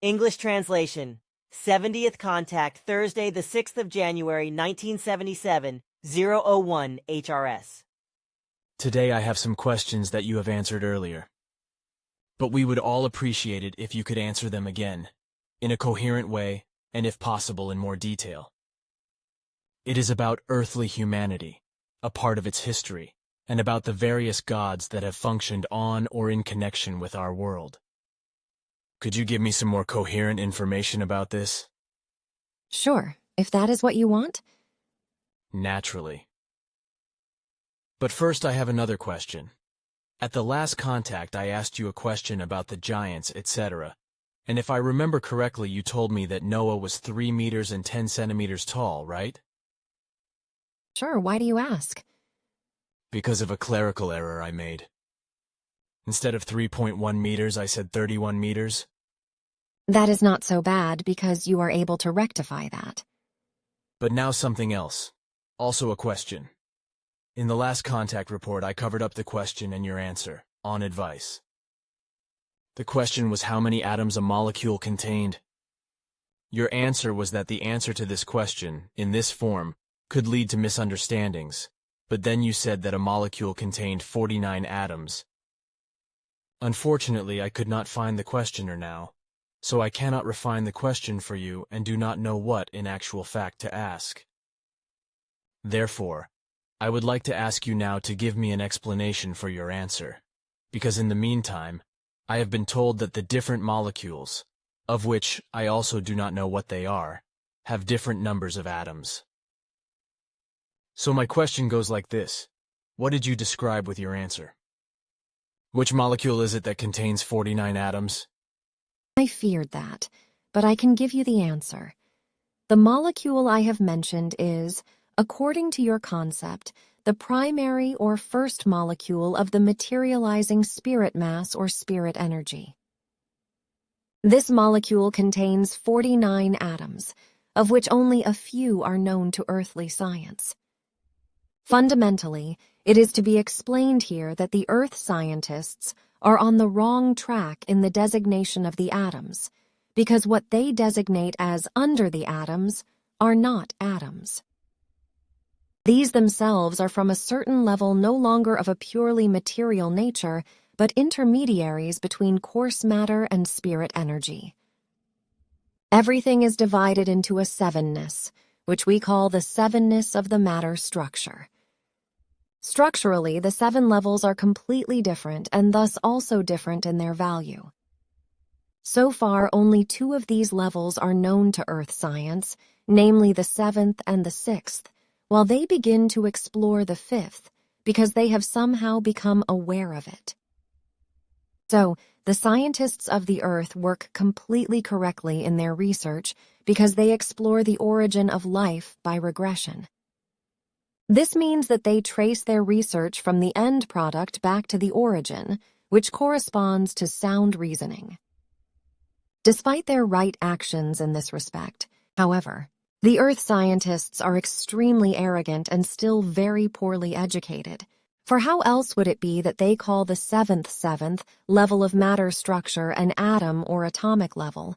English translation. 70th Contact, Thursday, the 6th of January, 1977, 001 HRS. Today I have some questions that you have answered earlier. But we would all appreciate it if you could answer them again, in a coherent way, and if possible in more detail. It is about earthly humanity, a part of its history, and about the various gods that have functioned on or in connection with our world. Could you give me some more coherent information about this? Sure, if that is what you want. Naturally. But first I have another question. At the last contact I asked you a question about the giants, etc., and if I remember correctly you told me that Noah was 3 meters and 10 centimeters tall, right? Sure, why do you ask? Because of a clerical error I made. Instead of 3.1 meters, I said 31 meters. That is not so bad because you are able to rectify that. But now something else. Also a question. In the last contact report, I covered up the question and your answer, on advice. The question was how many atoms a molecule contained. Your answer was that the answer to this question, in this form, could lead to misunderstandings, but then you said that a molecule contained 49 atoms. Unfortunately, I could not find the questioner now, so I cannot refine the question for you and do not know what, in actual fact, to ask. Therefore, I would like to ask you now to give me an explanation for your answer, because in the meantime, I have been told that the different molecules, of which I also do not know what they are, have different numbers of atoms. So my question goes like this. What did you describe with your answer? Which molecule is it that contains 49 atoms? I feared that, but I can give you the answer. The molecule I have mentioned is, according to your concept, the primary or first molecule of the materializing spirit mass or spirit energy. This molecule contains 49 atoms, of which only a few are known to earthly science. Fundamentally, it is to be explained here that the Earth scientists are on the wrong track in the designation of the atoms, because what they designate as under the atoms are not atoms. These themselves are from a certain level no longer of a purely material nature, but intermediaries between coarse matter and spirit energy. Everything is divided into a sevenness, which we call the sevenness of the matter structure. Structurally, the 7 levels are completely different and thus also different in their value. So far, only 2 of these levels are known to Earth science, namely the 7th and the 6th, while they begin to explore the 5th because they have somehow become aware of it. So, the scientists of the Earth work completely correctly in their research because they explore the origin of life by regression. This means that they trace their research from the end product back to the origin, which corresponds to sound reasoning. Despite their right actions in this respect, however, the Earth scientists are extremely arrogant and still very poorly educated. For how else would it be that they call the 7th level of matter structure an atom or atomic level,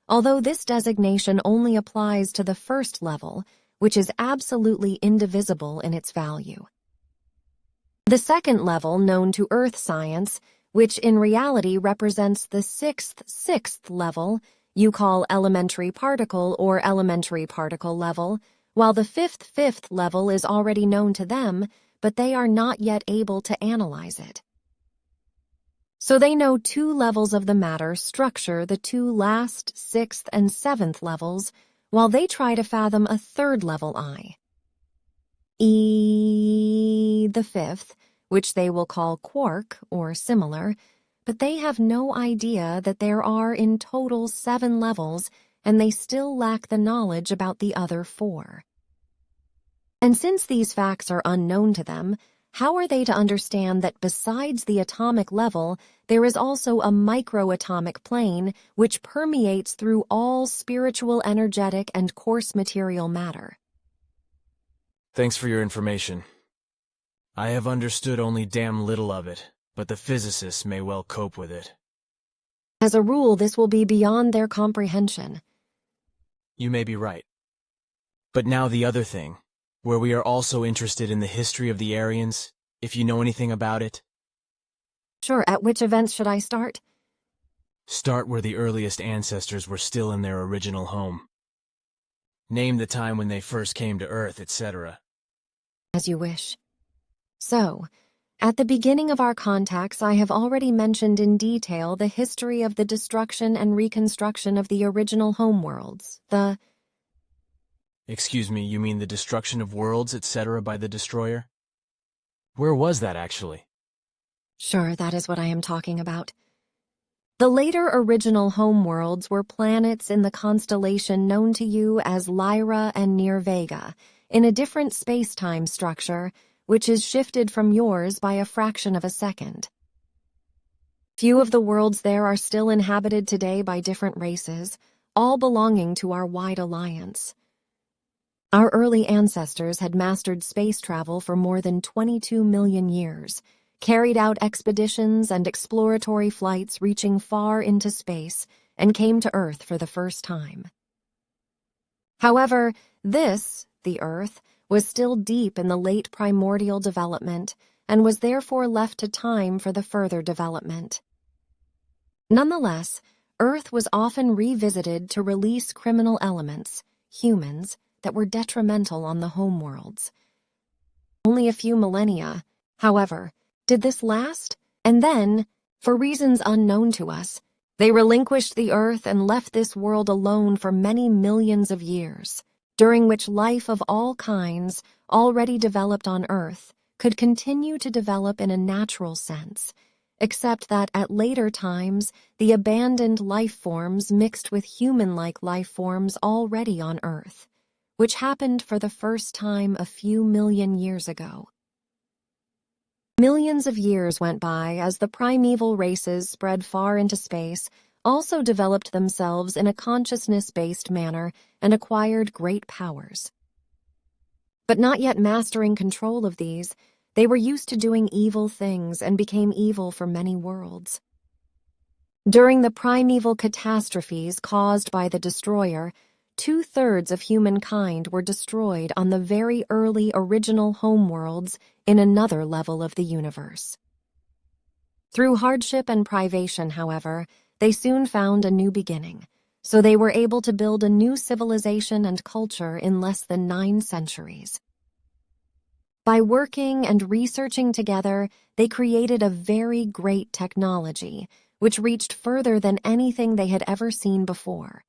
although this designation only applies to the first level, which is absolutely indivisible in its value. The second level, known to Earth science, which in reality represents the 6th level, you call elementary particle or elementary particle level, while the 5th level is already known to them, but they are not yet able to analyze it. So they know 2 levels of the matter structure, the 2 last 6th and 7th levels, while they try to fathom a 3rd level the 5th, which they will call quark or similar, but they have no idea that there are in total 7 levels and they still lack the knowledge about the other 4. And since these facts are unknown to them, how are they to understand that besides the atomic level, there is also a microatomic plane which permeates through all spiritual, energetic, and coarse material matter? Thanks for your information. I have understood only damn little of it, but the physicists may well cope with it. As a rule, this will be beyond their comprehension. You may be right. But now the other thing, where we are also interested in the history of the Aryans, if you know anything about it. Sure, at which events should I start? Start where the earliest ancestors were still in their original home. Name the time when they first came to Earth, etc. As you wish. So, at the beginning of our contacts, I have already mentioned in detail the history of the destruction and reconstruction of the original homeworlds, Excuse me, you mean the destruction of worlds, etc. by the Destroyer? Where was that, actually? Sure, that is what I am talking about. The later original homeworlds were planets in the constellation known to you as Lyra and near Vega, in a different space-time structure, which is shifted from yours by a fraction of a second. Few of the worlds there are still inhabited today by different races, all belonging to our wide alliance. Our early ancestors had mastered space travel for more than 22 million years, carried out expeditions and exploratory flights reaching far into space, and came to Earth for the first time. However, the Earth, was still deep in the late primordial development and was therefore left to time for the further development. Nonetheless, Earth was often revisited to release criminal elements, humans, that were detrimental on the homeworlds. Only a few millennia, however, did this last, and then, for reasons unknown to us, they relinquished the Earth and left this world alone for many millions of years, during which life of all kinds, already developed on Earth, could continue to develop in a natural sense, except that at later times the abandoned life forms mixed with human-like life forms already on Earth, which happened for the first time a few million years ago. Millions of years went by as the primeval races spread far into space, also developed themselves in a consciousness-based manner and acquired great powers. But not yet mastering control of these, they were used to doing evil things and became evil for many worlds. During the primeval catastrophes caused by the Destroyer, 2/3 of humankind were destroyed on the very early original homeworlds in another level of the universe. Through hardship and privation, however, they soon found a new beginning, so they were able to build a new civilization and culture in less than 9 centuries. By working and researching together, they created a very great technology, which reached further than anything they had ever seen before.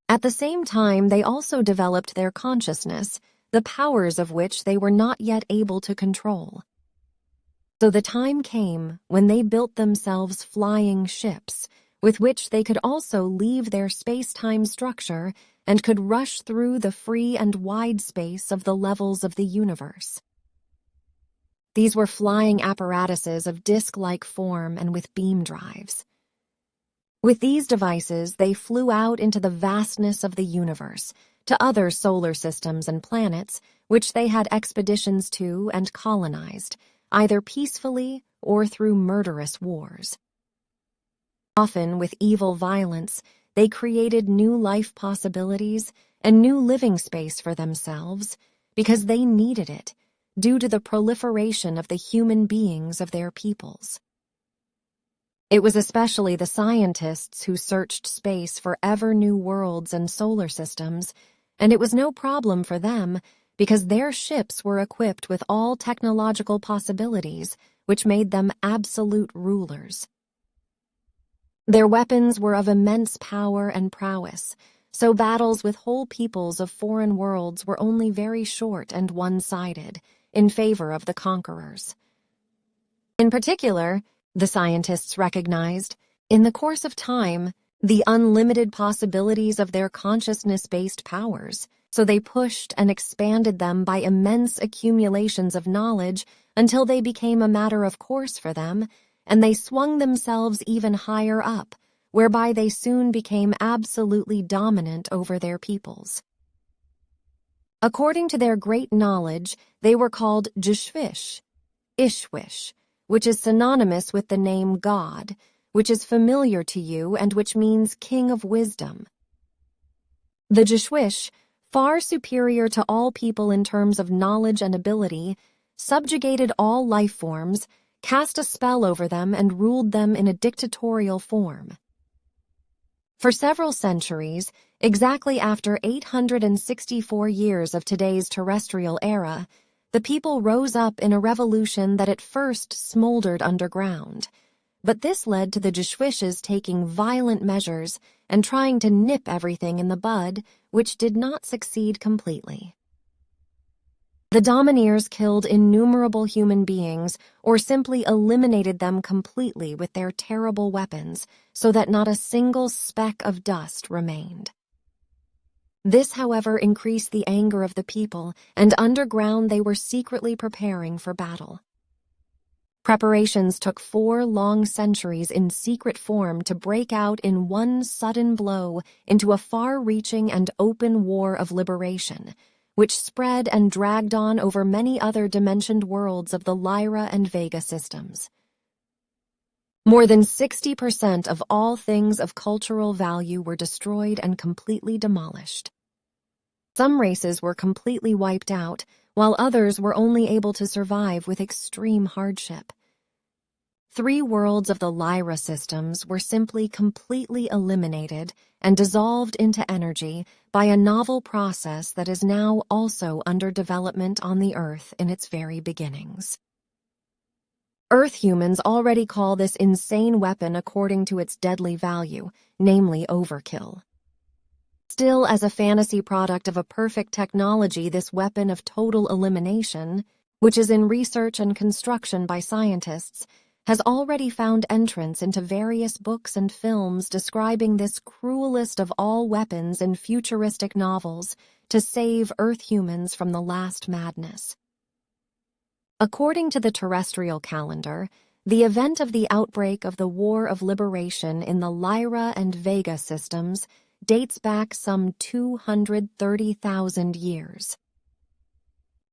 At the same time, they also developed their consciousness, the powers of which they were not yet able to control. So the time came when they built themselves flying ships, with which they could also leave their space-time structure and could rush through the free and wide space of the levels of the universe. These were flying apparatuses of disc-like form and with beam drives. With these devices, they flew out into the vastness of the universe, to other solar systems and planets, which they had expeditions to and colonized, either peacefully or through murderous wars. Often, with evil violence, they created new life possibilities and new living space for themselves because they needed it due to the proliferation of the human beings of their peoples. It was especially the scientists who searched space for ever new worlds and solar systems, and it was no problem for them because their ships were equipped with all technological possibilities, which made them absolute rulers. Their weapons were of immense power and prowess, so battles with whole peoples of foreign worlds were only very short and one-sided, in favor of the conquerors. In particular, the scientists recognized, in the course of time, the unlimited possibilities of their consciousness-based powers, so they pushed and expanded them by immense accumulations of knowledge until they became a matter of course for them, and they swung themselves even higher up, whereby they soon became absolutely dominant over their peoples. According to their great knowledge, they were called Jishvish, Ishwish, which is synonymous with the name God, which is familiar to you and which means king of wisdom. The Jishwish, far superior to all people in terms of knowledge and ability, subjugated all life forms, cast a spell over them, and ruled them in a dictatorial form. For several centuries, exactly after 864 years of today's terrestrial era, the people rose up in a revolution that at first smoldered underground. But this led to the Jishwishes taking violent measures and trying to nip everything in the bud, which did not succeed completely. The Domineers killed innumerable human beings or simply eliminated them completely with their terrible weapons so that not a single speck of dust remained. This, however, increased the anger of the people, and underground they were secretly preparing for battle. Preparations took 4 long centuries in secret form to break out in one sudden blow into a far-reaching and open war of liberation, which spread and dragged on over many other dimensioned worlds of the Lyra and Vega systems. More than 60% of all things of cultural value were destroyed and completely demolished. Some races were completely wiped out, while others were only able to survive with extreme hardship. 3 worlds of the Lyra systems were simply completely eliminated and dissolved into energy by a novel process that is now also under development on the Earth in its very beginnings. Earth humans already call this insane weapon according to its deadly value, namely overkill. Still, as a fantasy product of a perfect technology, this weapon of total elimination, which is in research and construction by scientists, has already found entrance into various books and films describing this cruelest of all weapons in futuristic novels to save Earth humans from the last madness. According to the terrestrial calendar, the event of the outbreak of the War of Liberation in the Lyra and Vega systems dates back some 230,000 years.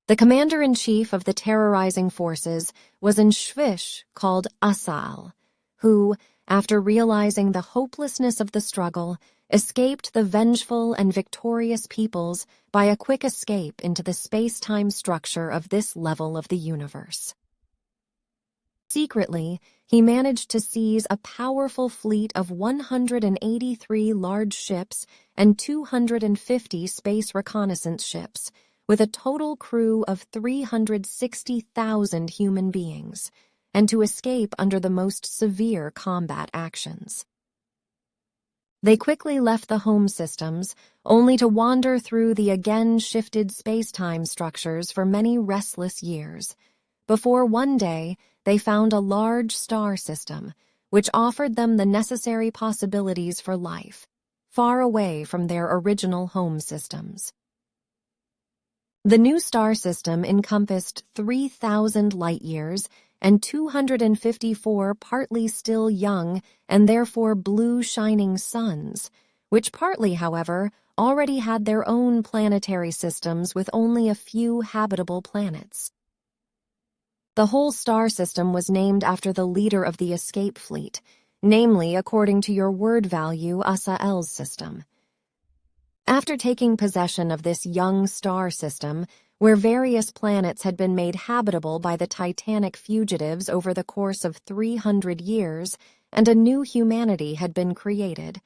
The commander-in-chief of the terrorizing forces was an Shvish called Asal, who, after realizing the hopelessness of the struggle, escaped the vengeful and victorious peoples by a quick escape into the space-time structure of this level of the universe. Secretly, he managed to seize a powerful fleet of 183 large ships and 250 space reconnaissance ships, with a total crew of 360,000 human beings, and to escape under the most severe combat actions. They quickly left the home systems, only to wander through the again shifted space-time structures for many restless years, before one day they found a large star system, which offered them the necessary possibilities for life, far away from their original home systems. The new star system encompassed 3,000 light-years and 254 partly still young and therefore blue shining suns, which partly, however, already had their own planetary systems with only a few habitable planets. The whole star system was named after the leader of the escape fleet, namely, according to your word value, Asael's system. After taking possession of this young star system, where various planets had been made habitable by the Titanic fugitives over the course of 300 years, and a new humanity had been created,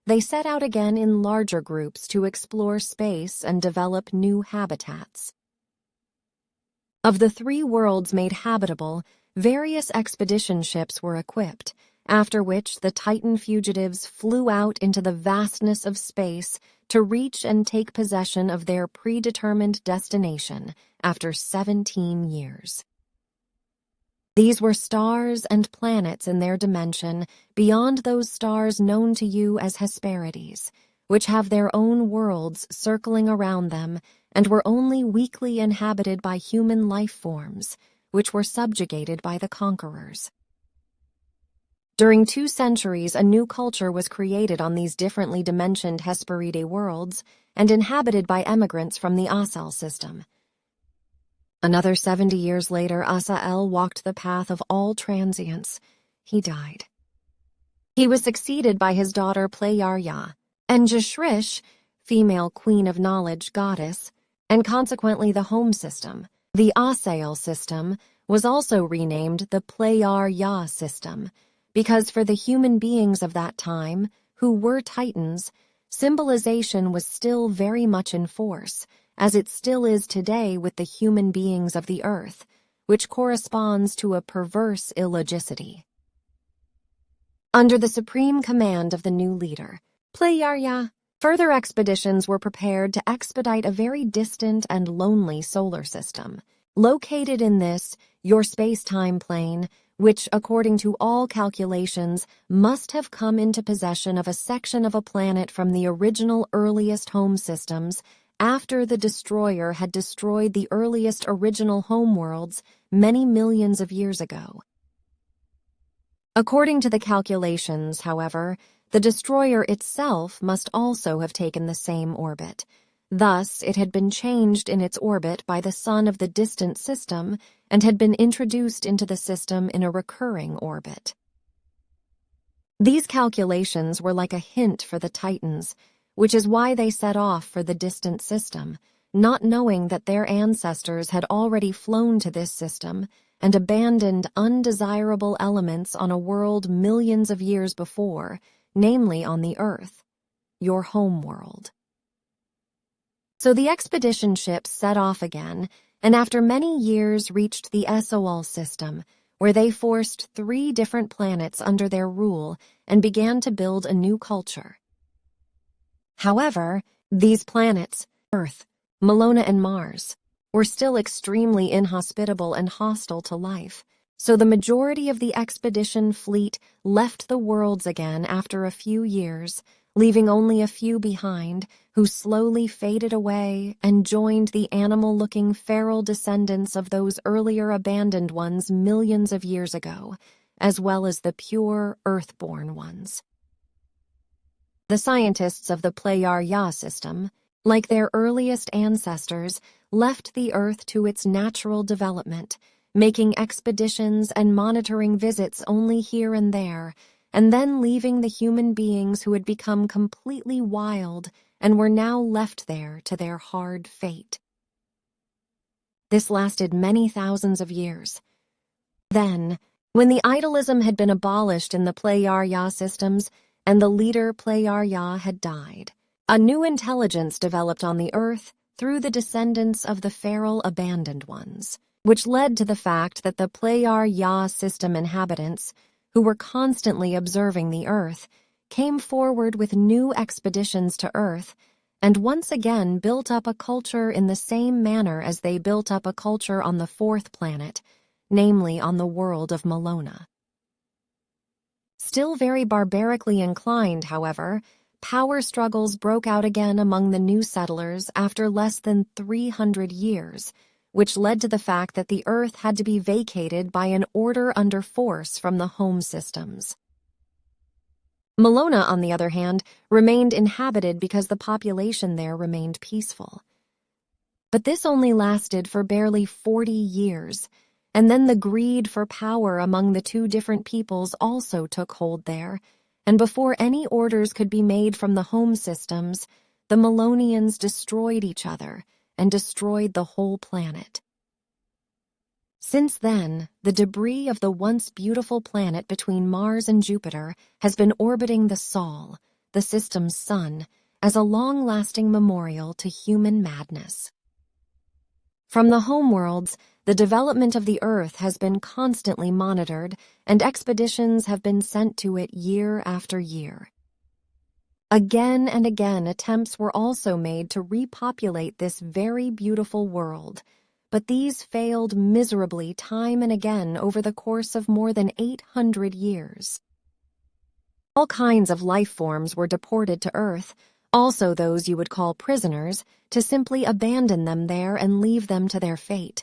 they set out again in larger groups to explore space and develop new habitats. Of the 3 worlds made habitable, various expedition ships were equipped, after which the Titan fugitives flew out into the vastness of space to reach and take possession of their predetermined destination after 17 years. These were stars and planets in their dimension beyond those stars known to you as Hesperides, which have their own worlds circling around them and were only weakly inhabited by human life forms, which were subjugated by the conquerors. During 2 centuries, a new culture was created on these differently dimensioned Hesperide worlds and inhabited by emigrants from the Asal system. Another 70 years later, Asael walked the path of all transience. He died. He was succeeded by his daughter Playarya, and Jashrish, female queen of knowledge goddess, and consequently the home system. The Asael system was also renamed the Playar-Ya system, because for the human beings of that time, who were Titans, symbolization was still very much in force, as it still is today with the human beings of the earth, which corresponds to a perverse illogicity. Under the supreme command of the new leader, Playar-Ya, further expeditions were prepared to expedite a very distant and lonely solar system. Located in this, your space-time plane, which, according to all calculations, must have come into possession of a section of a planet from the original earliest home systems after the destroyer had destroyed the earliest original homeworlds many millions of years ago. According to the calculations, however, the destroyer itself must also have taken the same orbit. Thus, it had been changed in its orbit by the sun of the distant system and had been introduced into the system in a recurring orbit. These calculations were like a hint for the Titans, which is why they set off for the distant system, not knowing that their ancestors had already flown to this system and abandoned undesirable elements on a world millions of years before, namely on the Earth, your home world. So the expedition ships set off again, and after many years reached the Sol system, where they forced 3 different planets under their rule and began to build a new culture. However, these planets, Earth, Melona and Mars, were still extremely inhospitable and hostile to life, so the majority of the expedition fleet left the worlds again after a few years, leaving only a few behind, who slowly faded away and joined the animal-looking feral descendants of those earlier abandoned ones millions of years ago, as well as the pure, earthborn ones. The scientists of the Playar-Ya system, like their earliest ancestors, left the Earth to its natural development, making expeditions and monitoring visits only here and there, and then leaving the human beings who had become completely wild and were now left there to their hard fate. This lasted many thousands of years. Then, when the idolism had been abolished in the Playar-Ya systems and the leader Playar-Ya had died, a new intelligence developed on the Earth through the descendants of the feral abandoned ones, which led to the fact that the Playar-Ya system inhabitants, who were constantly observing the Earth, came forward with new expeditions to Earth and once again built up a culture in the same manner as they built up a culture on the 4th planet, namely on the world of Melona. Still very barbarically inclined, however, power struggles broke out again among the new settlers after less than 300 years, which led to the fact that the Earth had to be vacated by an order under force from the home systems. Melona, on the other hand, remained inhabited because the population there remained peaceful. But this only lasted for barely 40 years, and then the greed for power among the 2 different peoples also took hold there, and before any orders could be made from the home systems, the Melonians destroyed each other and destroyed the whole planet. Since then, the debris of the once beautiful planet between Mars and Jupiter has been orbiting the Sol, the system's sun, as a long-lasting memorial to human madness. From the homeworlds, the development of the Earth has been constantly monitored, and expeditions have been sent to it year after year. Again and again, attempts were also made to repopulate this very beautiful world, but these failed miserably time and again over the course of more than 800 years. All kinds of life forms were deported to Earth, also those you would call prisoners, to simply abandon them there and leave them to their fate.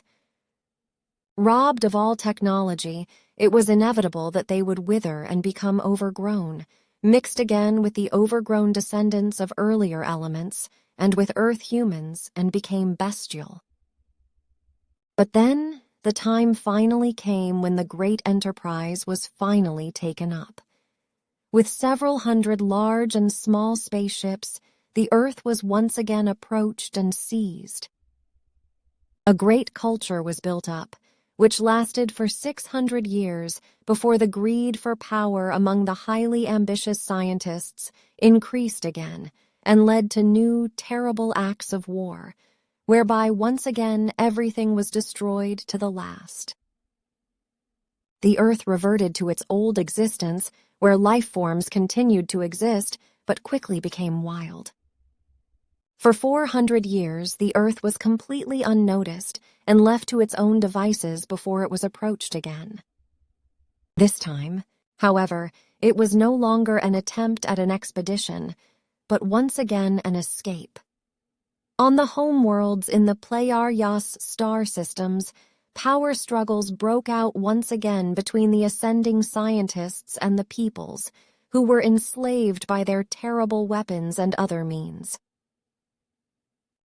Robbed of all technology, it was inevitable that they would wither and become overgrown, mixed again with the overgrown descendants of earlier elements and with Earth humans, and became bestial. But then, the time finally came when the great enterprise was finally taken up. With several hundred large and small spaceships, the Earth was once again approached and seized. A great culture was built up, which lasted for 600 years before the greed for power among the highly ambitious scientists increased again and led to new, terrible acts of war, whereby once again everything was destroyed to the last. The Earth reverted to its old existence, where life forms continued to exist but quickly became wild. For 400 years, the Earth was completely unnoticed and left to its own devices before it was approached again. This time, however, it was no longer an attempt at an expedition, but once again an escape. On the homeworlds in the Pleiades star systems, power struggles broke out once again between the ascending scientists and the peoples, who were enslaved by their terrible weapons and other means.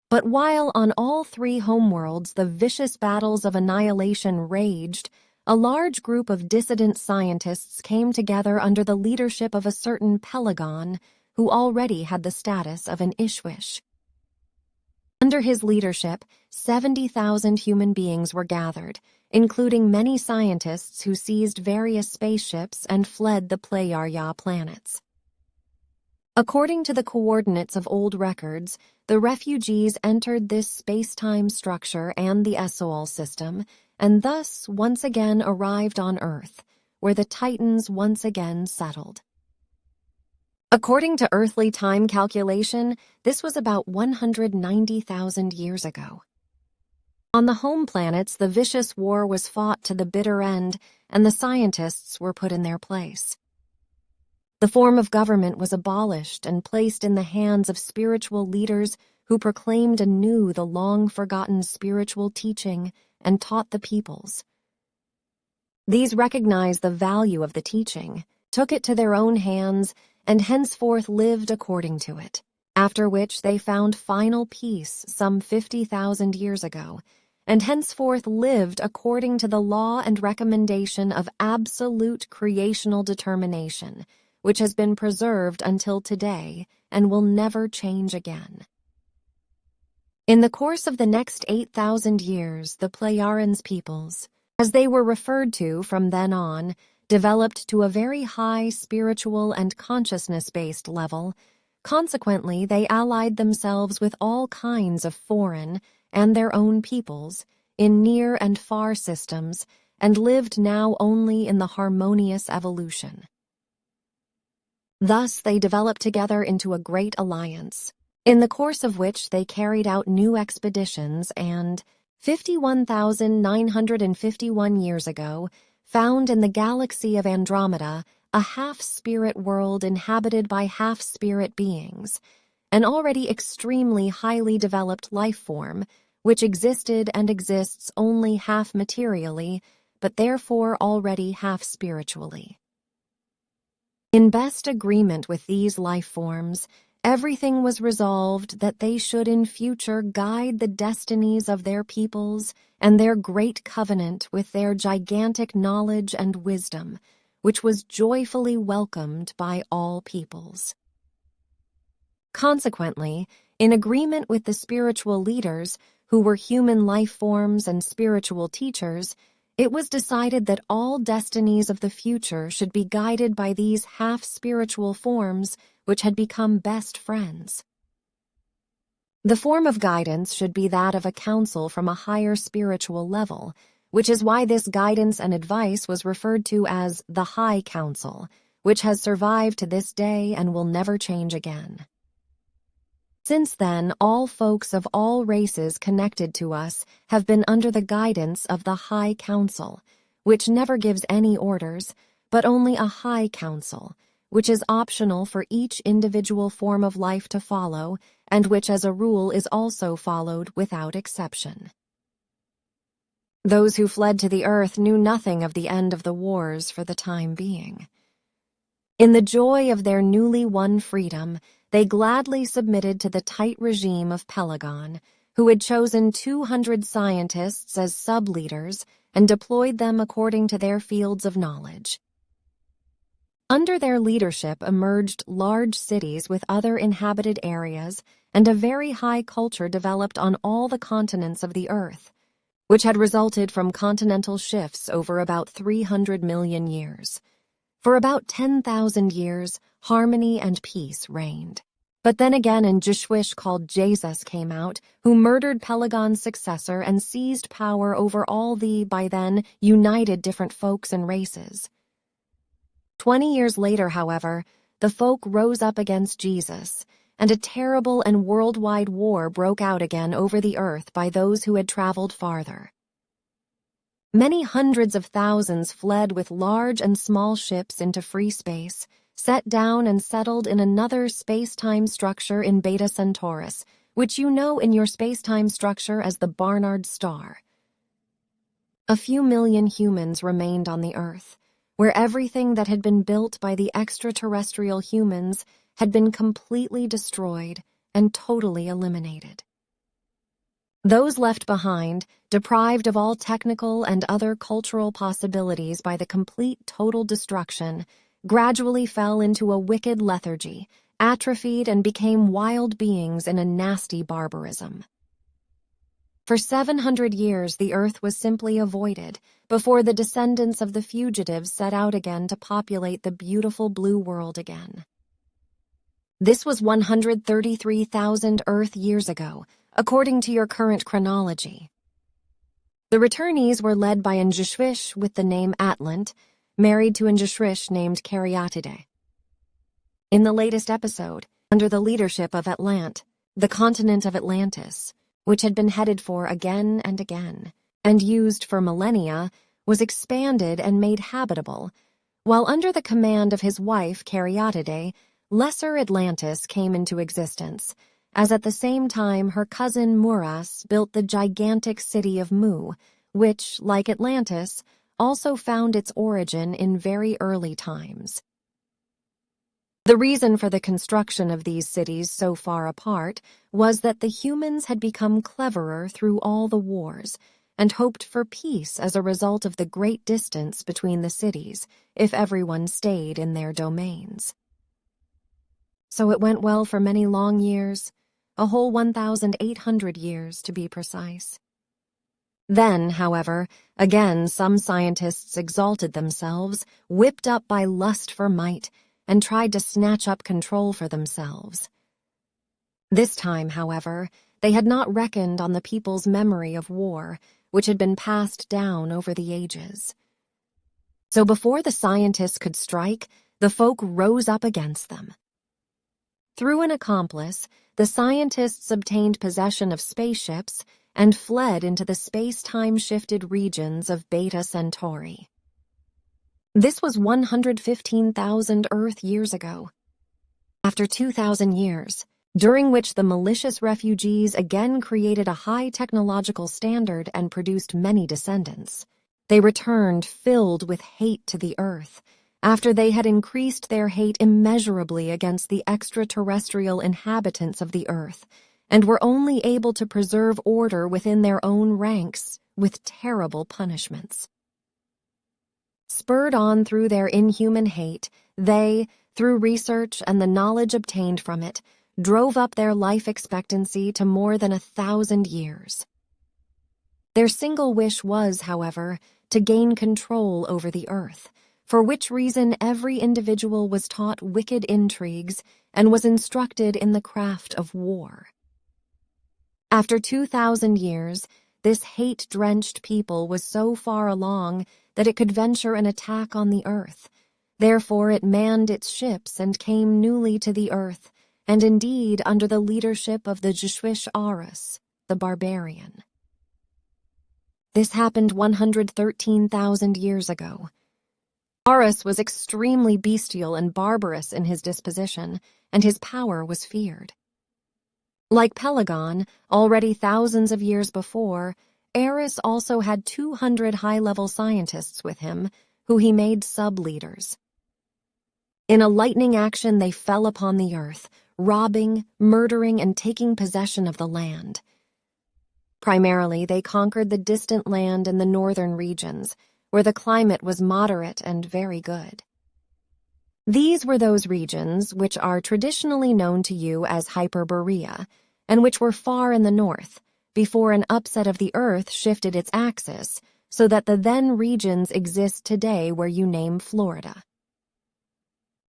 But while on all three homeworlds the vicious battles of annihilation raged, a large group of dissident scientists came together under the leadership of a certain Pelagon, who already had the status of an Ishwish. Under his leadership, 70,000 human beings were gathered, including many scientists who seized various spaceships and fled the Pleiades planets. According to the coordinates of old records, the refugees entered this space-time structure and the SOL system, and thus once again arrived on Earth, where the Titans once again settled. According to earthly time calculation, this was about 190,000 years ago. On the home planets, the vicious war was fought to the bitter end, and the scientists were put in their place. The form of government was abolished and placed in the hands of spiritual leaders who proclaimed anew the long-forgotten spiritual teaching and taught the peoples. These recognized the value of the teaching, took it to their own hands, and henceforth lived according to it, after which they found final peace some 50,000 years ago, and henceforth lived according to the law and recommendation of absolute creational determination, which has been preserved until today and will never change again. In the course of the next 8,000 years, the Pleiadians peoples, as they were referred to from then on, developed to a very high spiritual and consciousness-based level. Consequently, they allied themselves with all kinds of foreign and their own peoples in near and far systems and lived now only in the harmonious evolution. Thus, they developed together into a great alliance, in the course of which they carried out new expeditions and, 51,951 years ago, found in the galaxy of Andromeda a half-spirit world inhabited by half-spirit beings, an already extremely highly developed life form, which existed and exists only half-materially, but therefore already half-spiritually. In best agreement with these life forms, everything was resolved that they should in future guide the destinies of their peoples and their great covenant with their gigantic knowledge and wisdom, which was joyfully welcomed by all peoples. Consequently, in agreement with the spiritual leaders, who were human life forms and spiritual teachers, it was decided that all destinies of the future should be guided by these half-spiritual forms which had become best friends. The form of guidance should be that of a counsel from a higher spiritual level, which is why this guidance and advice was referred to as the High Council, which has survived to this day and will never change again. Since then, all folks of all races connected to us have been under the guidance of the High Council, which never gives any orders, but only a High Council, which is optional for each individual form of life to follow, and which as a rule is also followed without exception. Those who fled to the earth knew nothing of the end of the wars for the time being. In the joy of their newly won freedom, they gladly submitted to the tight regime of Pelagon, who had chosen 200 scientists as sub-leaders and deployed them according to their fields of knowledge. Under their leadership emerged large cities with other inhabited areas, and a very high culture developed on all the continents of the earth, which had resulted from continental shifts over about 300 million years. For about 10,000 years, harmony and peace reigned. But then again an Jishwish called Giza came out, who murdered Pelagon's successor and seized power over all the, by then, united different folks and races. 20 years later, however, the folk rose up against Jesus, and a terrible and worldwide war broke out again over the earth by those who had traveled farther. Many hundreds of thousands fled with large and small ships into free space, set down and settled in another space-time structure in Beta Centaurus, which you know in your space-time structure as the Barnard Star. A few million humans remained on the Earth, where everything that had been built by the extraterrestrial humans had been completely destroyed and totally eliminated. Those left behind, deprived of all technical and other cultural possibilities by the complete total destruction, gradually fell into a wicked lethargy, atrophied and became wild beings in a nasty barbarism. For 700 years the earth was simply avoided, before the descendants of the fugitives set out again to populate the beautiful blue world again. This was 133,000 Earth years ago, according to your current chronology. The returnees were led by an Jishwish with the name Atlant, married to an Jishwish named Caryatide. In the latest episode, under the leadership of Atlant, the continent of Atlantis, which had been headed for again and again, and used for millennia, was expanded and made habitable, while under the command of his wife Caryatide, Lesser Atlantis came into existence, as at the same time her cousin Muras built the gigantic city of Mu, which, like Atlantis, also found its origin in very early times. The reason for the construction of these cities so far apart was that the humans had become cleverer through all the wars and hoped for peace as a result of the great distance between the cities if everyone stayed in their domains. So it went well for many long years, a whole 1,800 years to be precise. Then, however, again some scientists exalted themselves, whipped up by lust for might, and tried to snatch up control for themselves. This time, however, they had not reckoned on the people's memory of war, which had been passed down over the ages. So before the scientists could strike, the folk rose up against them. Through an accomplice, the scientists obtained possession of spaceships and fled into the space-time-shifted regions of Beta Centauri. This was 115,000 Earth years ago. After 2,000 years, during which the malicious refugees again created a high technological standard and produced many descendants, they returned filled with hate to the Earth, after they had increased their hate immeasurably against the extraterrestrial inhabitants of the Earth, and were only able to preserve order within their own ranks with terrible punishments. Spurred on through their inhuman hate, they, through research and the knowledge obtained from it, drove up their life expectancy to more than 1,000 years. Their single wish was, however, to gain control over the earth, for which reason every individual was taught wicked intrigues and was instructed in the craft of war. After 2,000 years, this hate-drenched people was so far along that it could venture an attack on the earth. Therefore it manned its ships and came newly to the earth, and indeed under the leadership of the Jishwish Arus, the barbarian. This happened 113,000 years ago. Arus was extremely bestial and barbarous in his disposition, and his power was feared. Like Pelagon, already thousands of years before, Arus also had 200 high-level scientists with him, who he made sub-leaders. In a lightning action they fell upon the earth, robbing, murdering, and taking possession of the land. Primarily, they conquered the distant land in the northern regions, where the climate was moderate and very good. These were those regions which are traditionally known to you as Hyperborea, and which were far in the north, before an upset of the Earth shifted its axis, so that the then regions exist today where you name Florida.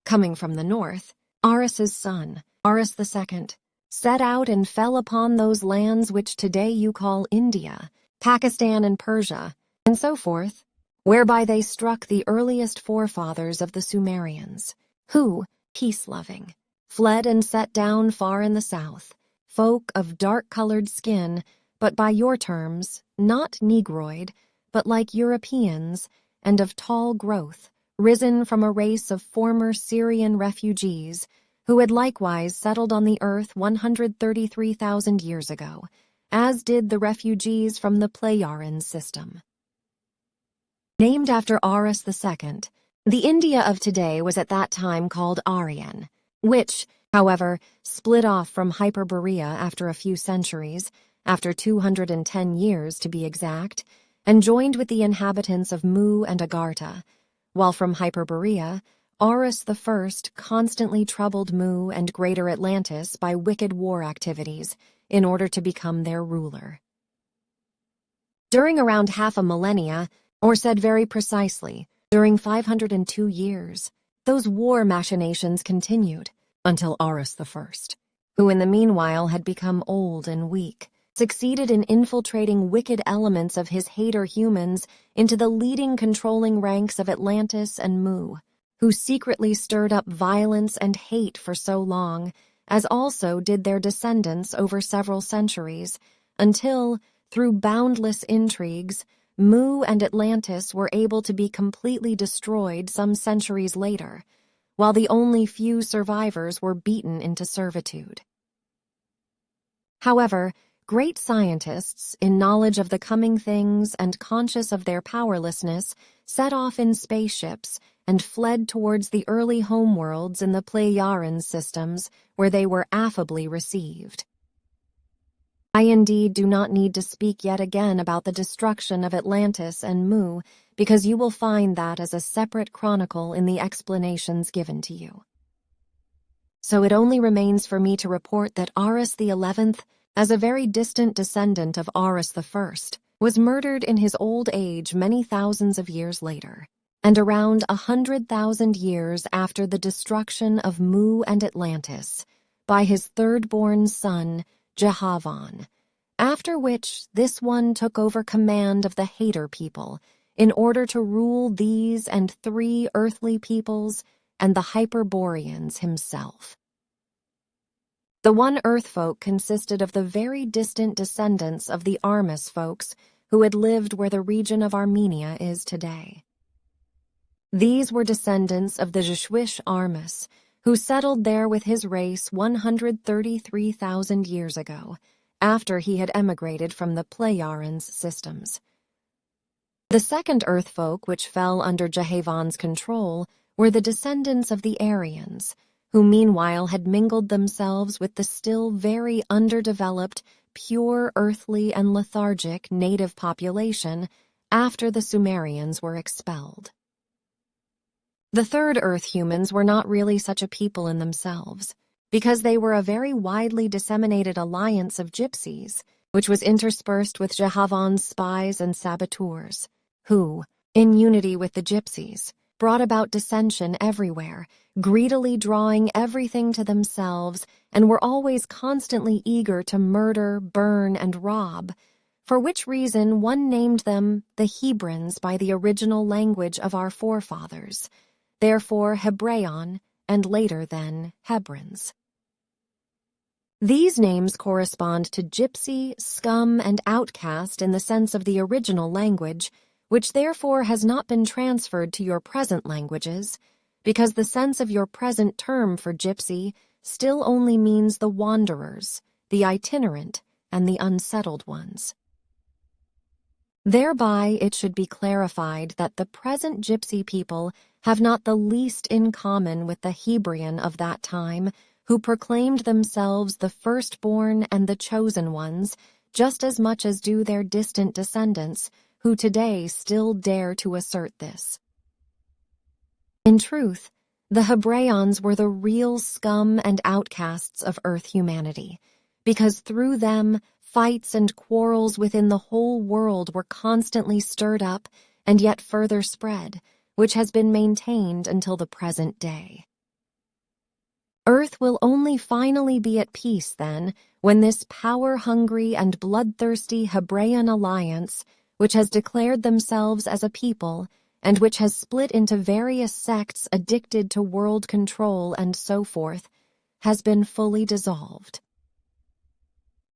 Coming from the north, Aris's son, Aris II, set out and fell upon those lands which today you call India, Pakistan and Persia, and so forth, whereby they struck the earliest forefathers of the Sumerians, who, peace-loving, fled and set down far in the south, folk of dark-colored skin, but by your terms, not Negroid, but like Europeans, and of tall growth, risen from a race of former Syrian refugees, who had likewise settled on the earth 133,000 years ago, as did the refugees from the Plejaren system. Named after Aris II, the India of today was at that time called Aryan, which, however, split off from Hyperborea after a few centuries, after 210 years to be exact, and joined with the inhabitants of Mu and Agartha, while from Hyperborea, Aris I constantly troubled Mu and Greater Atlantis by wicked war activities in order to become their ruler. During around half a millennia, or said very precisely, during 502 years, those war machinations continued until Aris I, who in the meanwhile had become old and weak, succeeded in infiltrating wicked elements of his hater humans into the leading controlling ranks of Atlantis and Mu, who secretly stirred up violence and hate for so long, as also did their descendants over several centuries, until, through boundless intrigues, Mu and Atlantis were able to be completely destroyed some centuries later, while the only few survivors were beaten into servitude. However, great scientists, in knowledge of the coming things and conscious of their powerlessness, set off in spaceships and fled towards the early homeworlds in the Plejaren systems, where they were affably received. I indeed do not need to speak yet again about the destruction of Atlantis and Mu, because you will find that as a separate chronicle in the explanations given to you. So it only remains for me to report that Aris XI, as a very distant descendant of Aris I, was murdered in his old age many thousands of years later, and around 100,000 years after the destruction of Mu and Atlantis, by his third-born son, Jehavan, after which this one took over command of the Hater people in order to rule these and 3 earthly peoples and the Hyperboreans himself. The one earth folk consisted of the very distant descendants of the Armis folks who had lived where the region of Armenia is today. These were descendants of the Jeshwish Armis, who settled there with his race 133,000 years ago, after he had emigrated from the Plejaren's systems. The second earth folk which fell under Jehavan's control were the descendants of the Aryans, who meanwhile had mingled themselves with the still very underdeveloped, pure earthly and lethargic native population after the Sumerians were expelled. The third Earth humans were not really such a people in themselves, because they were a very widely disseminated alliance of gypsies, which was interspersed with Jehavan's spies and saboteurs, who, in unity with the gypsies, brought about dissension everywhere, greedily drawing everything to themselves, and were always constantly eager to murder, burn, and rob, for which reason one named them the Hebrans by the original language of our forefathers, therefore Hebraeon, and later then Hebrans. These names correspond to gypsy, scum, and outcast in the sense of the original language, which therefore has not been transferred to your present languages, because the sense of your present term for gypsy still only means the wanderers, the itinerant, and the unsettled ones. Thereby it should be clarified that the present gypsy people have not the least in common with the Hebrian of that time, who proclaimed themselves the firstborn and the chosen ones, just as much as do their distant descendants, who today still dare to assert this. In truth, The Hebraians were the real scum and outcasts of Earth humanity, because through them, fights and quarrels within the whole world were constantly stirred up and yet further spread, which has been maintained until the present day. Earth will only finally be at peace, then, when this power-hungry and bloodthirsty Hebraian alliance, which has declared themselves as a people, and which has split into various sects addicted to world control and so forth, has been fully dissolved.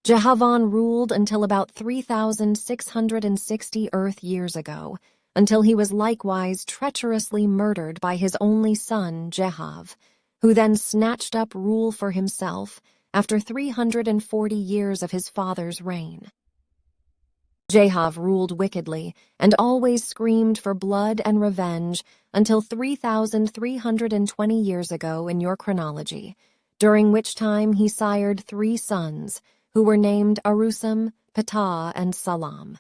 Jehavan ruled until about 3,660 Earth years ago, until he was likewise treacherously murdered by his only son, Jehav, who then snatched up rule for himself after 340 years of his father's reign. Jehav ruled wickedly and always screamed for blood and revenge until 3,320 years ago in your chronology, during which time he sired 3 sons, who were named Arusam, Ptah, and Salam.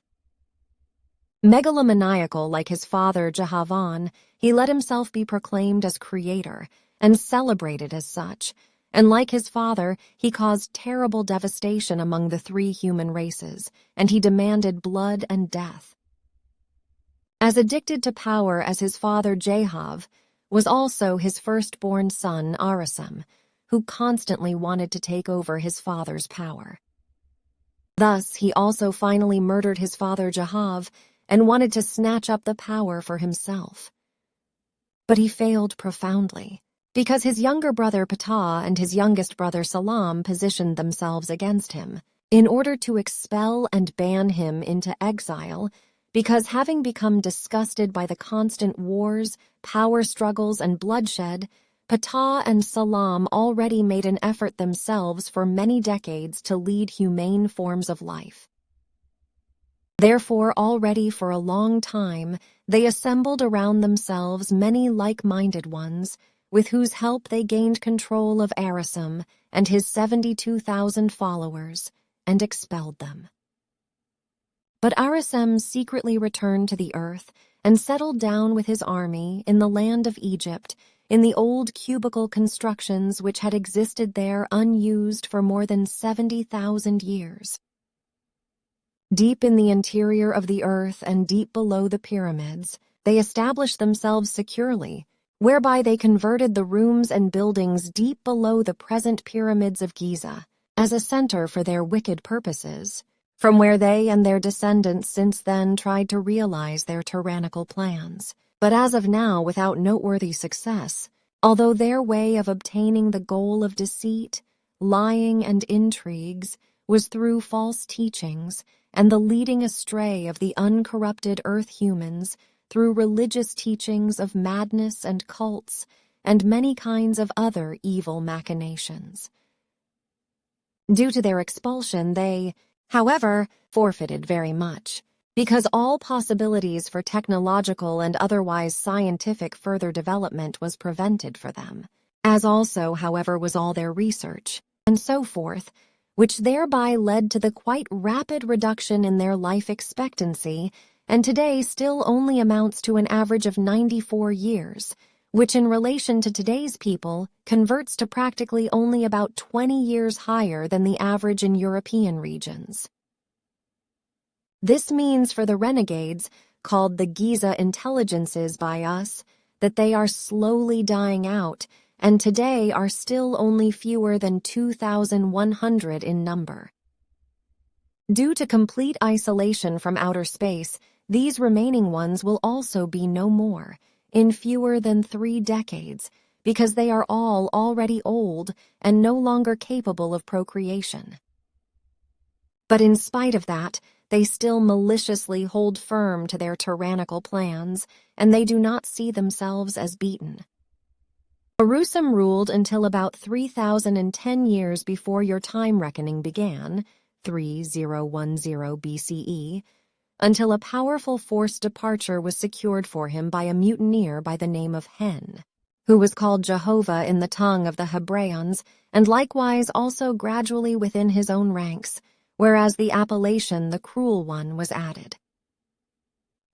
Megalomaniacal like his father Jehavan, he let himself be proclaimed as creator and celebrated as such, and like his father, he caused terrible devastation among the 3 human races, and he demanded blood and death. As addicted to power as his father Jehav was also his firstborn son Arasam, who constantly wanted to take over his father's power. Thus, he also finally murdered his father Jehav and wanted to snatch up the power for himself. But he failed profoundly, because his younger brother Ptah and his youngest brother Salam positioned themselves against him in order to expel and ban him into exile, because having become disgusted by the constant wars, power struggles, and bloodshed, Ptah and Salam already made an effort themselves for many decades to lead humane forms of life. Therefore, already for a long time, they assembled around themselves many like-minded ones, with whose help they gained control of Arasam and his 72,000 followers, and expelled them. But Arasam secretly returned to the earth and settled down with his army in the land of Egypt, in the old cubicle constructions which had existed there unused for more than 70,000 years. Deep in the interior of the earth and deep below the pyramids, they established themselves securely, whereby they converted the rooms and buildings deep below the present pyramids of Giza as a center for their wicked purposes, from where they and their descendants since then tried to realize their tyrannical plans, but as of now without noteworthy success, although their way of obtaining the goal of deceit, lying, and intrigues was through false teachings and the leading astray of the uncorrupted earth humans through religious teachings of madness and cults and many kinds of other evil machinations. Due to their expulsion, they, however, forfeited very much, because all possibilities for technological and otherwise scientific further development was prevented for them, as also, however, was all their research, and so forth, which thereby led to the quite rapid reduction in their life expectancy, and today still only amounts to an average of 94 years, which in relation to today's people converts to practically only about 20 years higher than the average in European regions. This means for the renegades, called the Giza intelligences by us, that they are slowly dying out, and today are still only fewer than 2,100 in number. Due to complete isolation from outer space, these remaining ones will also be no more, in fewer than 3 decades, because they are all already old and no longer capable of procreation. But in spite of that, they still maliciously hold firm to their tyrannical plans, and they do not see themselves as beaten. Arusam ruled until about 3,010 years before your time reckoning began, 3010 BCE, until a powerful forced departure was secured for him by a mutineer by the name of Hen, who was called Jehovah in the tongue of the Hebraians, and likewise also gradually within his own ranks, whereas the appellation the Cruel One was added.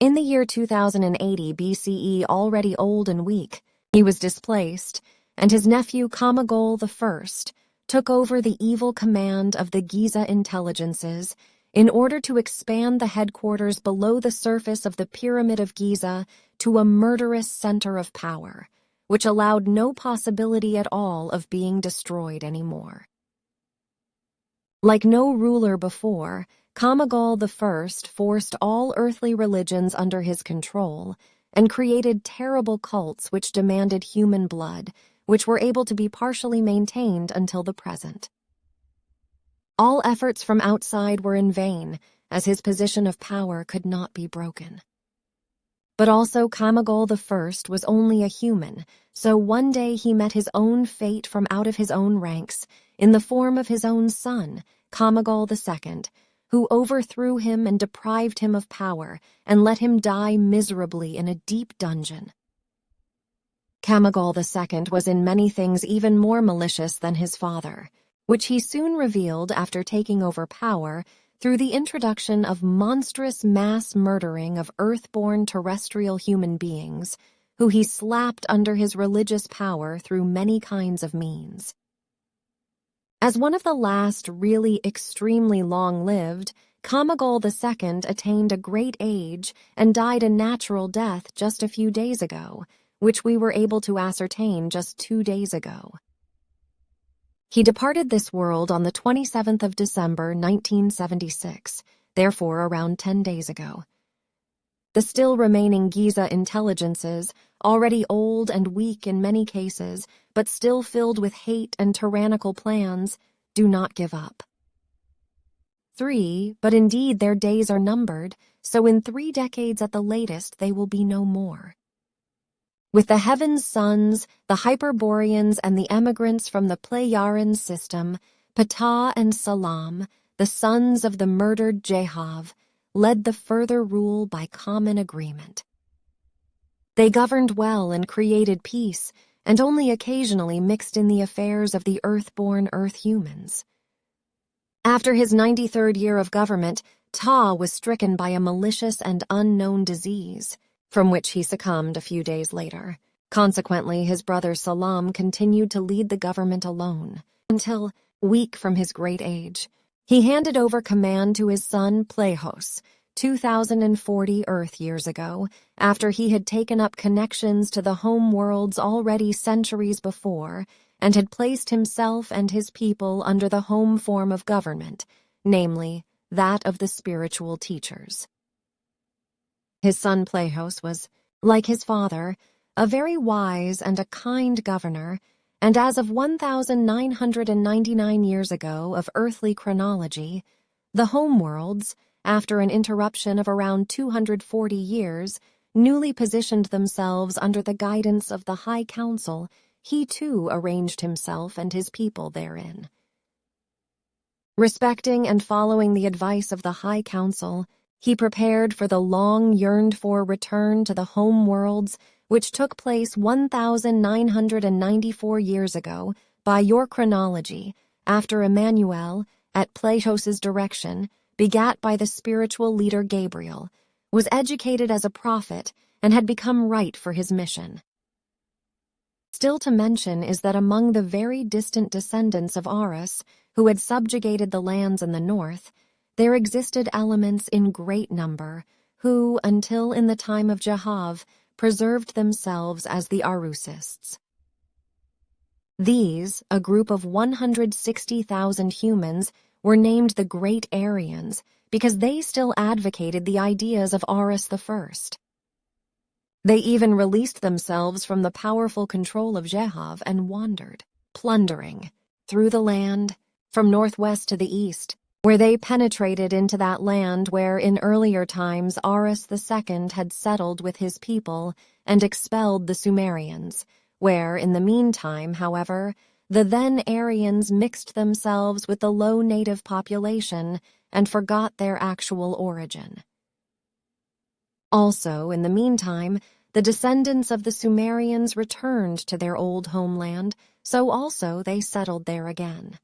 In the year 2080 BCE, already old and weak, He was displaced, and his nephew Kamagol I took over the evil command of the Giza intelligences in order to expand the headquarters below the surface of the Pyramid of Giza to a murderous center of power, which allowed no possibility at all of being destroyed anymore. Like no ruler before, Kamagol I forced all earthly religions under his control and created terrible cults which demanded human blood, which were able to be partially maintained until the present. All efforts from outside were in vain, as his position of power could not be broken. But also Kamagol I was only a human, so one day he met his own fate from out of his own ranks, in the form of his own son, Kamagol II, who overthrew him and deprived him of power and let him die miserably in a deep dungeon. Kamagol II was in many things even more malicious than his father, which he soon revealed after taking over power through the introduction of monstrous mass murdering of earth-born terrestrial human beings, who he slapped under his religious power through many kinds of means. As one of the last really extremely long-lived, Kamagol II attained a great age and died a natural death just a few days ago, which we were able to ascertain just 2 days ago. He departed this world on the 27th of December, 1976, therefore around 10 days ago. The still remaining Giza intelligences, already old and weak in many cases, but still filled with hate and tyrannical plans, do not give up. 3, but indeed their days are numbered, so in 3 decades at the latest they will be no more. With the Heaven's sons, the Hyperboreans and the emigrants from the Pleiadian system, Ptah and Salam, the sons of the murdered Jehav, led the further rule by common agreement. They governed well and created peace, and only occasionally mixed in the affairs of the earth-born earth-humans. After his 93rd year of government, Ptah was stricken by a malicious and unknown disease, from which he succumbed a few days later. Consequently, his brother Salam continued to lead the government alone, until, weak from his great age, he handed over command to his son Plehos, 2040 Earth years ago, after he had taken up connections to the home worlds already centuries before, and had placed himself and his people under the home form of government, namely, that of the spiritual teachers. His son Plehos was, like his father, a very wise and a kind governor, and as of 1,999 years ago of earthly chronology, the homeworlds, after an interruption of around 240 years, newly positioned themselves under the guidance of the High Council. He too arranged himself and his people therein. Respecting and following the advice of the High Council, he prepared for the long-yearned-for return to the home worlds, which took place 1,994 years ago, by your chronology, after Emmanuel, at Plehos's direction, begat by the spiritual leader Gabriel, was educated as a prophet and had become right for his mission. Still to mention is that among the very distant descendants of Horus, who had subjugated the lands in the north, there existed elements in great number who, until in the time of Jehav, preserved themselves as the Arusists. These, a group of 160,000 humans, were named the Great Aryans because they still advocated the ideas of Horus I. They even released themselves from the powerful control of Jehav and wandered, plundering, through the land, from northwest to the east, where they penetrated into that land where in earlier times Horus II had settled with his people and expelled the Sumerians, where, in the meantime, however, the then Aryans mixed themselves with the low native population and forgot their actual origin. Also, in the meantime, the descendants of the Sumerians returned to their old homeland, so also they settled there again.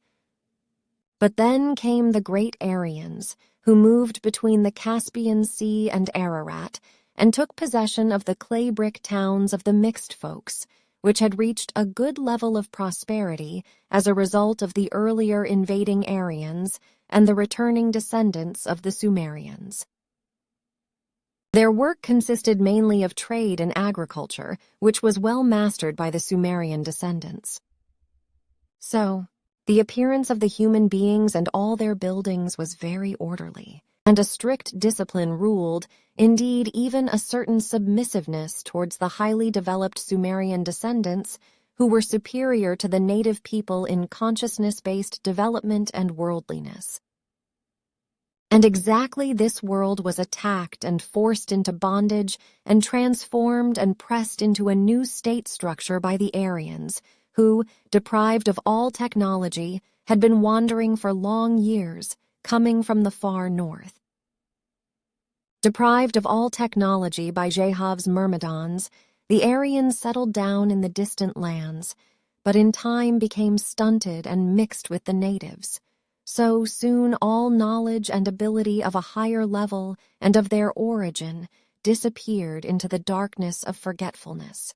But then came the great Aryans, who moved between the Caspian Sea and Ararat, and took possession of the clay-brick towns of the mixed folks, which had reached a good level of prosperity as a result of the earlier invading Aryans and the returning descendants of the Sumerians. Their work consisted mainly of trade and agriculture, which was well mastered by the Sumerian descendants. So, the appearance of the human beings and all their buildings was very orderly, and a strict discipline ruled, indeed even a certain submissiveness towards the highly developed Sumerian descendants who were superior to the native people in consciousness-based development and worldliness. And exactly this world was attacked and forced into bondage and transformed and pressed into a new state structure by the Aryans, who, deprived of all technology, had been wandering for long years, coming from the far north. Deprived of all technology by Jehov's Myrmidons, the Aryans settled down in the distant lands, but in time became stunted and mixed with the natives. So soon all knowledge and ability of a higher level and of their origin disappeared into the darkness of forgetfulness.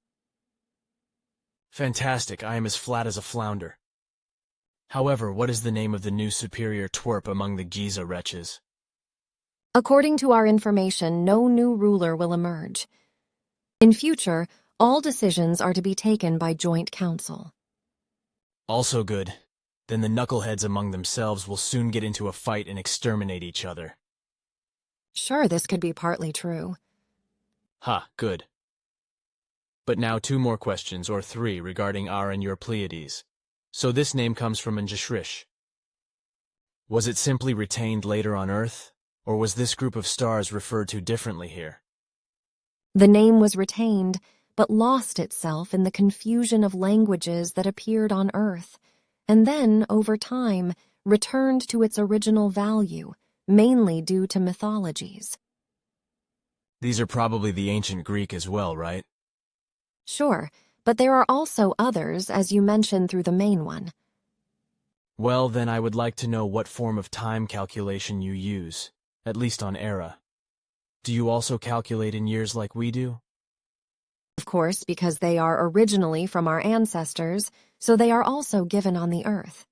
Fantastic, I am as flat as a flounder. However, what is the name of the new superior twerp among the Giza wretches? According to our information, no new ruler will emerge. In future, all decisions are to be taken by joint council. Also good. Then the knuckleheads among themselves will soon get into a fight and exterminate each other. Sure, this could be partly true. Ha, good. But now 2 more questions, or 3, regarding Aryan, your Pleiades. So this name comes from Njashrish. Was it simply retained later on Earth, or was this group of stars referred to differently here? The name was retained, but lost itself in the confusion of languages that appeared on Earth, and then, over time, returned to its original value, mainly due to mythologies. These are probably the ancient Greek as well, right? Sure, but there are also others, as you mentioned through the main one. Well, then I would like to know what form of time calculation you use, at least on era. Do you also calculate in years like we do? Of course, because they are originally from our ancestors, so they are also given on the Earth.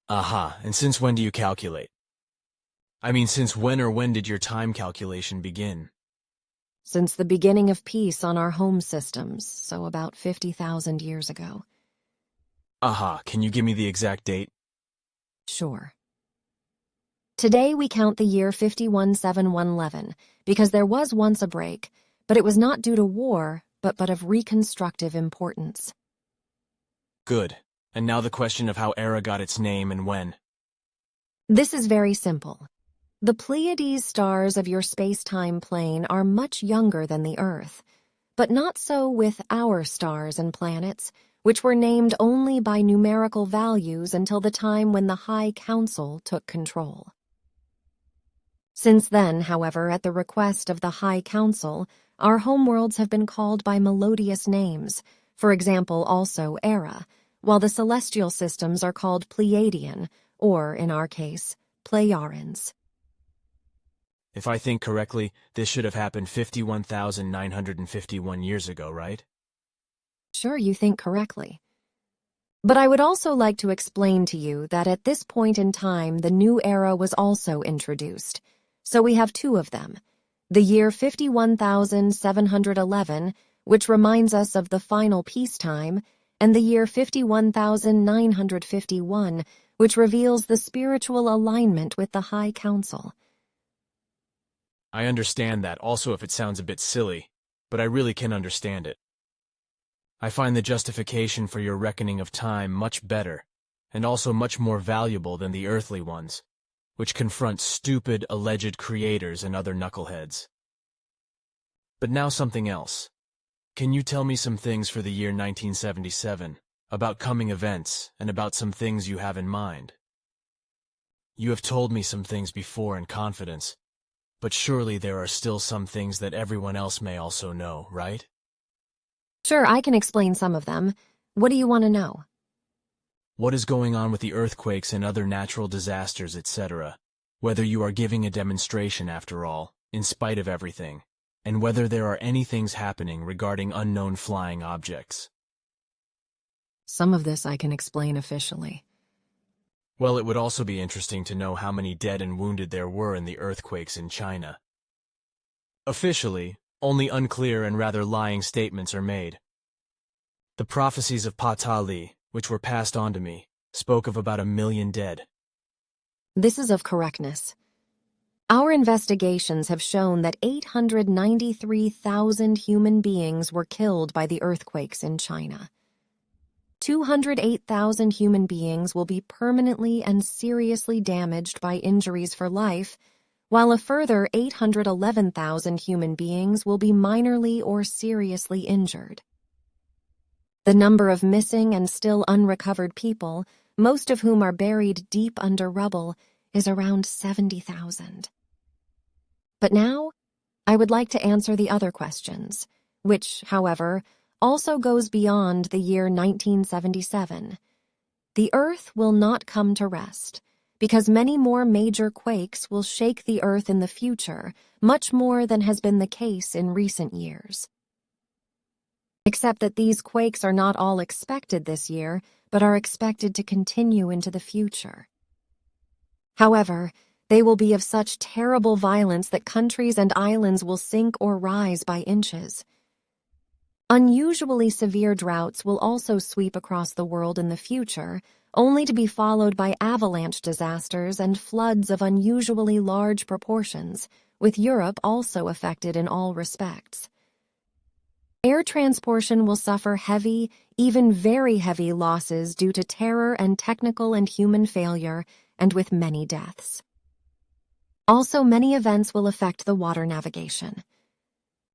Aha, and since when do you calculate? I mean, since when did your time calculation begin? Since the beginning of peace on our home systems, so about 50,000 years ago. Aha, can you give me the exact date? Sure. Today we count the year 517111, because there was once a break, but it was not due to war, but of reconstructive importance. Good. And now the question of how Era got its name and when. This is very simple. The Pleiades stars of your space-time plane are much younger than the Earth, but not so with our stars and planets, which were named only by numerical values until the time when the High Council took control. Since then, however, at the request of the High Council, our homeworlds have been called by melodious names, for example, also Era, while the celestial systems are called Pleiadian, or, in our case, Pleyarans. If I think correctly, this should have happened 51,951 years ago, right? Sure, you think correctly. But I would also like to explain to you that at this point in time, the new era was also introduced. So we have 2 of them. The year 51,711, which reminds us of the final peacetime, and the year 51,951, which reveals the spiritual alignment with the High Council. I understand that, also if it sounds a bit silly, but I really can understand it. I find the justification for your reckoning of time much better, and also much more valuable than the earthly ones, which confront stupid, alleged creators and other knuckleheads. But now something else. Can you tell me some things for the year 1977, about coming events, and about some things you have in mind? You have told me some things before in confidence, but surely there are still some things that everyone else may also know, right? Sure, I can explain some of them. What do you want to know? What is going on with the earthquakes and other natural disasters, etc.? Whether you are giving a demonstration after all, in spite of everything, and whether there are any things happening regarding unknown flying objects. Some of this I can explain officially. Well, it would also be interesting to know how many dead and wounded there were in the earthquakes in China. Officially, only unclear and rather lying statements are made. The prophecies of Patali, which were passed on to me, spoke of about 1 million dead. This is of correctness. Our investigations have shown that 893,000 human beings were killed by the earthquakes in China. 208,000 human beings will be permanently and seriously damaged by injuries for life, while a further 811,000 human beings will be minorly or seriously injured. The number of missing and still unrecovered people, most of whom are buried deep under rubble, is around 70,000. But now, I would like to answer the other questions, which, however, also goes beyond the year 1977. The Earth will not come to rest, because many more major quakes will shake the Earth in the future, much more than has been the case in recent years. Except that these quakes are not all expected this year, but are expected to continue into the future. However, they will be of such terrible violence that countries and islands will sink or rise by inches. Unusually severe droughts will also sweep across the world in the future, only to be followed by avalanche disasters and floods of unusually large proportions, with Europe also affected in all respects. Air transportation will suffer heavy, even very heavy losses due to terror and technical and human failure, and with many deaths. Also, many events will affect the water navigation.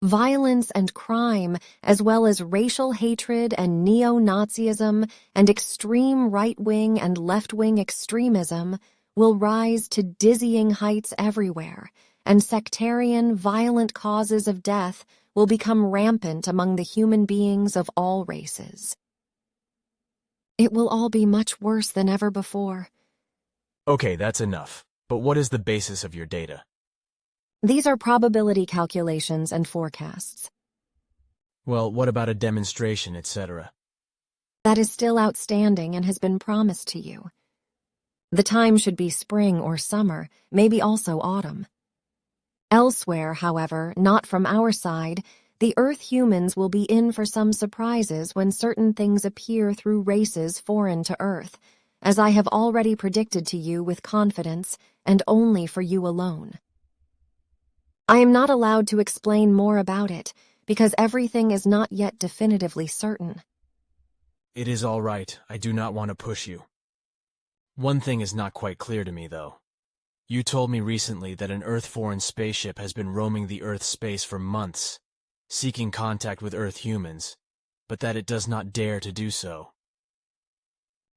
Violence and crime, as well as racial hatred and neo-Nazism and extreme right-wing and left-wing extremism, will rise to dizzying heights everywhere, and sectarian, violent causes of death will become rampant among the human beings of all races. It will all be much worse than ever before. Okay, that's enough. But what is the basis of your data? These are probability calculations and forecasts. Well, what about a demonstration, etc.? That is still outstanding and has been promised to you. The time should be spring or summer, maybe also autumn. Elsewhere, however, not from our side, the Earth humans will be in for some surprises when certain things appear through races foreign to Earth, as I have already predicted to you with confidence and only for you alone. I am not allowed to explain more about it because everything is not yet definitively certain. It is all right. I do not want to push you. One thing is not quite clear to me, though. You told me recently that an Earth-foreign spaceship has been roaming the Earth's space for months, seeking contact with Earth humans, but that it does not dare to do so.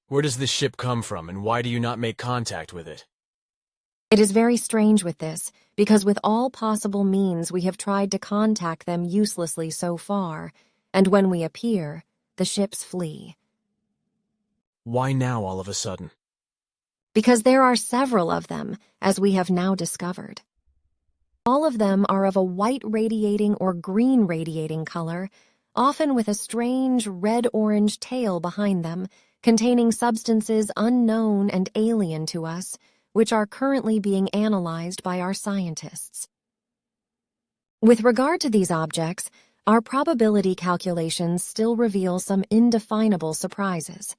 Where does this ship come from, and why do you not make contact with it? It is very strange with this, because with all possible means we have tried to contact them uselessly so far, and when we appear, the ships flee. Why now all of a sudden? Because there are several of them, as we have now discovered. All of them are of a white radiating or green radiating color, often with a strange red-orange tail behind them, containing substances unknown and alien to us, which are currently being analyzed by our scientists. With regard to these objects, our probability calculations still reveal some indefinable surprises.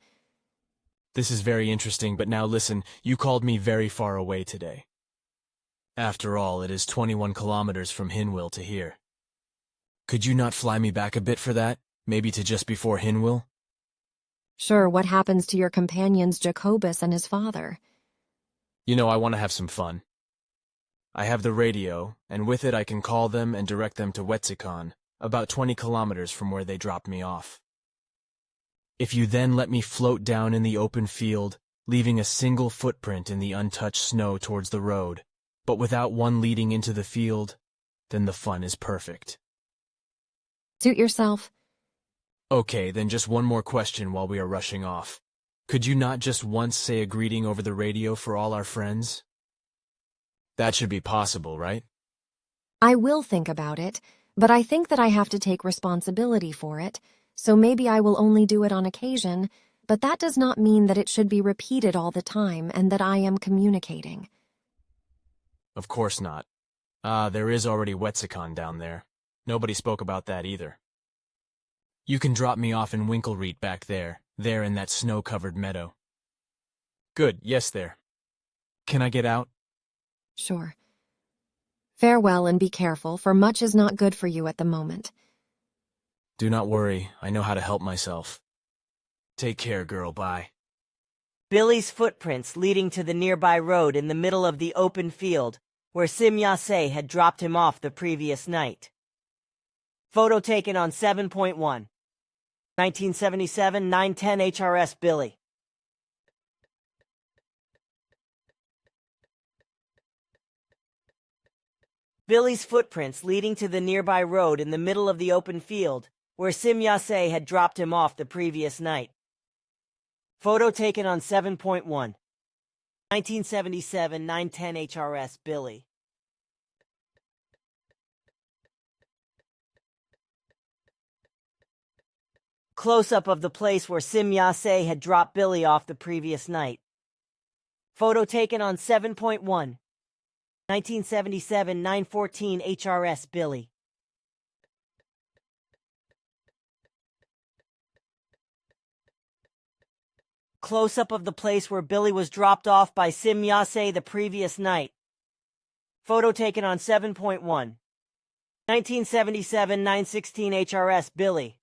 This is very interesting, but now listen, you called me very far away today. After all, it is 21 kilometers from Hinwil to here. Could you not fly me back a bit for that? Maybe to just before Hinwil? Sure, what happens to your companions Jacobus and his father? You know, I want to have some fun. I have the radio, and with it I can call them and direct them to Wetsikon, about 20 kilometers from where they dropped me off. If you then let me float down in the open field, leaving a single footprint in the untouched snow towards the road, but without one leading into the field, then the fun is perfect. Suit yourself. Okay, then just one more question while we are rushing off. Could you not just once say a greeting over the radio for all our friends? That should be possible, right? I will think about it, but I think that I have to take responsibility for it, so maybe I will only do it on occasion, but that does not mean that it should be repeated all the time and that I am communicating. Of course not. There is already Wetsikon down there. Nobody spoke about that either. You can drop me off in Winklereet back there in that snow-covered meadow. Good, yes there. Can I get out? Sure. Farewell and be careful, for much is not good for you at the moment. Do not worry, I know how to help myself. Take care, girl, bye. Billy's footprints leading to the nearby road in the middle of the open field where Semjase had dropped him off the previous night. Photo taken on 7.1. 1977, 910 HRS Billy. Billy's footprints leading to the nearby road in the middle of the open field where Semjase had dropped him off the previous night. Photo taken on 7.1. 1977, 910 HRS Billy. Close-up of the place where Semjase had dropped Billy off the previous night. Photo taken on 7.1. 1977, 914 HRS Billy. Close-up of the place where Billy was dropped off by Semjase the previous night. Photo taken on 7.1. 1977, 916 HRS Billy.